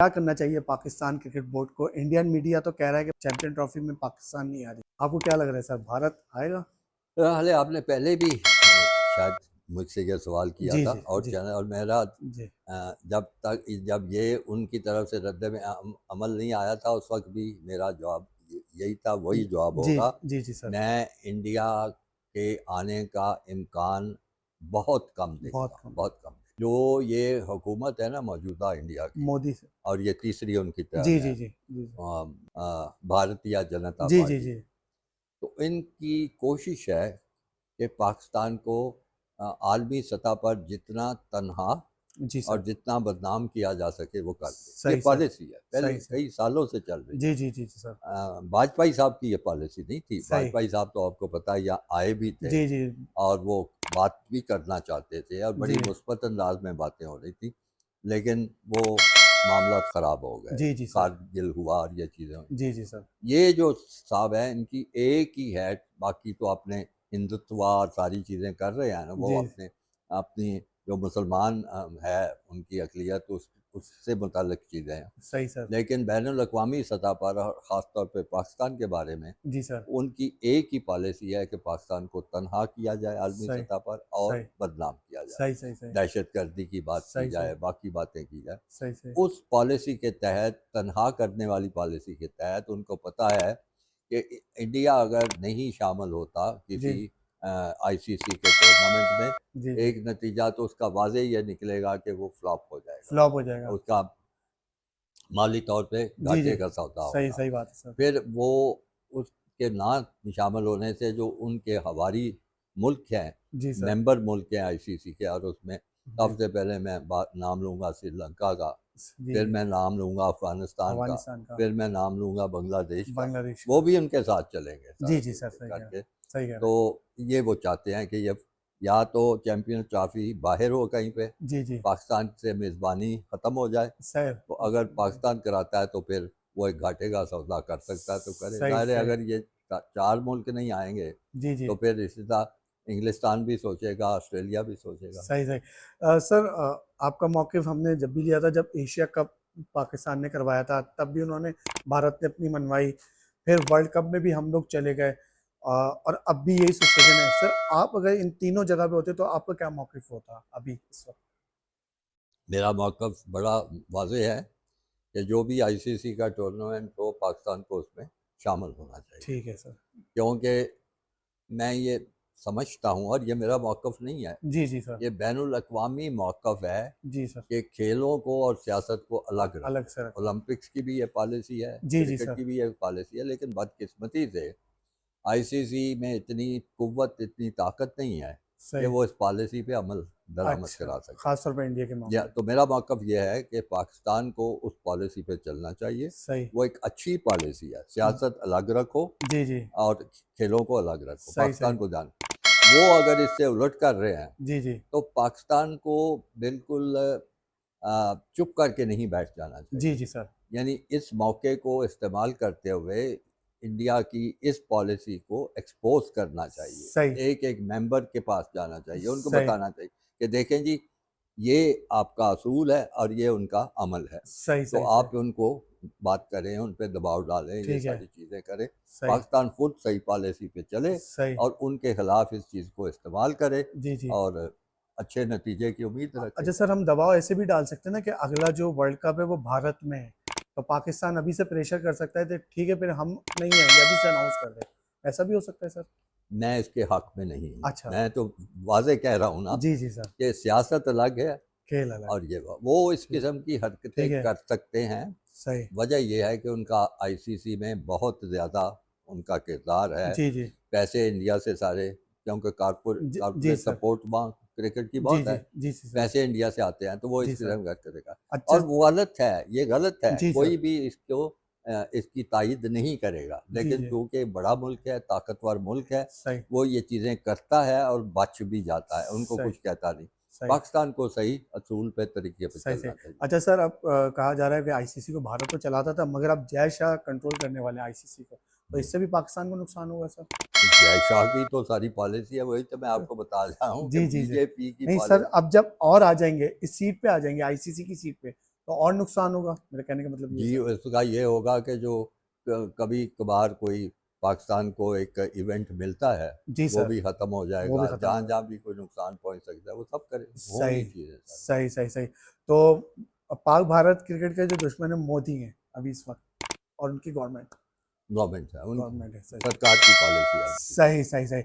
क्या करना चाहिए पाकिस्तान क्रिकेट बोर्ड को? इंडियन मीडिया तो कह रहा है कि चैंपियन ट्रॉफी में पाकिस्तान नहीं आ रही। आपको क्या लग रहा है सर, भारत आएगा? हाले आपने पहले भी शायद मुझसे ये सवाल किया जी था जी और जी चैनल और मेरा जी जब ये उनकी तरफ से रद्द में अमल नहीं आया था उस वक्त भी मेरा जवाब यही था, वही जवाब जी होगा। जी जी सर। मैं इंडिया के आने का इम्कान बहुत कम बहुत देखता हूँ, कम। बहुत कम। जो ये हुकूमत है ना मौजूदा इंडिया की, मोदी से। और ये तीसरी उनकी जी टर्म जी है, जी जी भारतीय जनता जी जी पार्टी, जी तो इनकी कोशिश है कि पाकिस्तान को आलमी सतह पर जितना तनहा जी और सर। जितना बदनाम किया जा सके वो कर दे। ये सही सर। पॉलिसी है, पहले सही सर। कई सालों से चल रही है। जी जी जी जी सर। वाजपेयी साहब की ये पॉलिसी नहीं थी। सही। वाजपेयी साहब तो आपको पता है यहाँ आए भी थे जी जी और वो बात भी करना चाहते थे और जी बड़ी मुस्बत अंदाज में बातें हो रही थी, लेकिन वो मामला ख़राब हो गए। जी जी सर। कारगिल हुआ और ये चीज़ें हुई। जी जी सर। ये जो साहब है इनकी एक ही है, बाकी तो अपने हिंदुत्व और सारी चीज़ें कर रहे हैं ना, वो जी अपने अपनी जो मुसलमान है उनकी अक़लियत उससे मुतल्लिक़ चीज़ें हैं। सही सर। लेकिन बैनुल अक़वामी सतह पर और ख़ास तौर पे पाकिस्तान के बारे में जी सर। उनकी एक ही पॉलिसी है कि पाकिस्तान को तनहा किया जाए आलमी सही सतह पर और सही बदनाम किया जाए। सही सही सही दहशतगर्दी की बात की सही सही जाए, बाकी बातें की जाए। सही सही। उस पॉलिसी के तहत, तनहा करने वाली पॉलिसी के तहत उनको पता है कि इंडिया अगर नहीं शामिल होता जी किसी आईसीसी के टूर्नामेंट में, जी जी। एक नतीजा तो उसका वाज़े ये निकलेगा कि वो फ्लॉप हो जाएगा, फ्लॉप हो जाएगा। उसका माली तौर पे जी जी। घाटे का सौदा सही होगा। सही बात है सर। फिर वो उसके ना शामिल होने से जो उनके हवारी मुल्क हैं, जी सर। मेंबर मुल्क हैं आईसीसी के, और उसमें जी सबसे पहले मैं नाम लूँगा श्रीलंका का, जी फिर जी। मैं नाम लूँगा अफ़गानिस्तान का, अफ़गानिस्तान का। फिर मैं नाम लूँगा बांग्लादेश का। बांग्लादेश वो का। भी उनके साथ चलेंगे जी सारे जी मिल सर, के सही कह रहे हैं। करके। सही कह रहे तो हैं। ये वो चाहते हैं कि ये या तो चैंपियन ट्रॉफी बाहर हो कहीं पे, जी जी। पाकिस्तान से मेज़बानी ख़त्म हो जाए, सर। तो अगर पाकिस्तान कराता है तो फिर वो एक घाटे का सौदा कर सकता है तो करे। सही ज़ाहिर है सही। अगर ये 4 मुल्क नहीं आएँगे जी जी। तो फिर इसी तरह इंग्लिस्तान भी सोचेगा, ऑस्ट्रेलिया भी सोचेगा। सही सही। सर, आपका मौक़िफ़ हमने जब भी लिया था, जब एशिया कप पाकिस्तान ने करवाया था, तब भी उन्होंने, भारत ने अपनी मनवाई। फिर वर्ल्ड कप में भी हम लोग चले गए, और अब भी यही सिचुएशन है। सर, आप अगर इन तीनों जगह पे होते तो आपका क्या मौक़िफ़ होता अभी इस वक़्त? मेरा मौक़िफ़ बड़ा वाज़ेह है कि जो भी आईसीसी का टूर्नामेंट हो, पाकिस्तान को उसमें शामिल होना चाहिए। ठीक है सर। क्योंकि मैं ये समझता हूँ, और ये मेरा मौक़िफ़ नहीं है, जी जी सर। ये बैनुल अक़वामी मौक़िफ़ है जी सर। कि खेलों को और सियासत को अलग अलग रखो। से रखो। ओलंपिक्स की भी ये पॉलिसी है, जी जी क्रिकेट सर। की भी ये पॉलिसी है, लेकिन बदकिस्मती से आईसीसी में इतनी क़ुव्वत, इतनी ताकत नहीं है कि सही। वो इस पॉलिसी पे अमल दरामद अच्छा, करा सके। ख़ास तौर पे इंडिया के या मामले में। तो मेरा मौक़िफ़ ये है कि पाकिस्तान को उस पॉलिसी पे चलना चाहिए। सही। वो एक अच्छी पॉलिसी है, सियासत अलग रखो जी जी। और खेलों को अलग रखो, सही पाकिस्तान सही। को जान। वो अगर इससे उलट कर रहे हैं, जी जी। तो पाकिस्तान को बिल्कुल चुप करके नहीं बैठ जाना जी चाहिए। जी सर। यानी इस मौके को इस्तेमाल करते हुए इंडिया की इस पॉलिसी को एक्सपोज़ करना चाहिए। सही। एक-एक मेंबर के पास जाना चाहिए, उनको सही। बताना चाहिए कि देखें जी, ये आपका असूल है और ये उनका अमल है। सही तो सही सही। आप उनको बात करें, उन पे दबाव डालें, ये ठीक है। सारी चीज़ें करें। सही। पाकिस्तान खुद सही पॉलिसी पे चले सही। और उनके खिलाफ इस चीज़ को इस्तेमाल करे जी जी। और अच्छे नतीजे की उम्मीद रखें। अच्छा सर, हम दबाव ऐसे भी डाल सकते हैं ना कि अगला जो वर्ल्ड कप है वो भारत में है, तो पाकिस्तान अभी से प्रेशर कर सकता है तो ठीक है, फिर हम नहीं आएंगे, अभी से अनाउंस कर दें, ऐसा भी हो सकता है सर? मैं इसके हक़ में नहीं हूँ। अच्छा। मैं तो वाज़ेह कह रहा हूँ ना जी जी सर। कि सियासत अलग है खेल अलग। और ये वो इस ठीक। किस्म की हरकतें ठीक है। कर सकते हैं। सही। वजह ये है कि उनका आईसीसी में बहुत ज़्यादा उनका किरदार है। जी जी। पैसे इंडिया से सारे, क्योंकि जी कारपोरेट सर। सपोर्ट वहाँ क्रिकेट की जी बहुत जी है, जी सर। पैसे इंडिया से आते हैं, तो वो इस जी सर। किस्म का करेगा। अच्छा। और वो गलत है, ये गलत है, जी कोई सर। भी इसको इसकी तायद नहीं करेगा। जी लेकिन जी। चूँकि बड़ा मुल्क है, ताकतवर मुल्क है, सही। वो ये चीज़ें करता है और बच भी जाता है, उनको सही। कुछ कहता नहीं। सही। पाकिस्तान को सही असूल पे, तरीके पे सही सही। चलना चाहिए। अच्छा सर, अब कहा जा रहा है कि आईसीसी को भारत तो चलाता था, मगर अब जय शाह कंट्रोल करने वाले हैं आईसीसी को, तो हुँ। इससे भी पाकिस्तान को नुकसान होगा सर? जय शाह की तो सारी पॉलिसी है, वही तो मैं आपको बता रहा हूँ कि जी जी जी। बीजेपी की नहीं सर, पॉलिसी। अब जब और आ जाएंगे, इस सीट पे आ जाएंगे, आईसीसी की सीट पे, तो और नुकसान होगा, मेरे कहने का मतलब ये जी, है। उसका ये होगा कि जो कभी कभार कोई पाकिस्तान को एक इवेंट मिलता है जी वो सर, भी ख़त्म हो वो भी जाएगा, खत्म जहाँ होगा। जहाँ भी कोई नुकसान पहुँच सकता है वो सब करे होनी सही चाहिए सर। सही सही सही। तो पाक भारत क्रिकेट के जो दुश्मन है मोदी हैं अभी इस वक्त, और उनकी गवर्नमेंट गवर्नमेंट है उनकी गवर्नमेंट है। सही सरकार की पॉलिसी है उनकी। सही सही सही।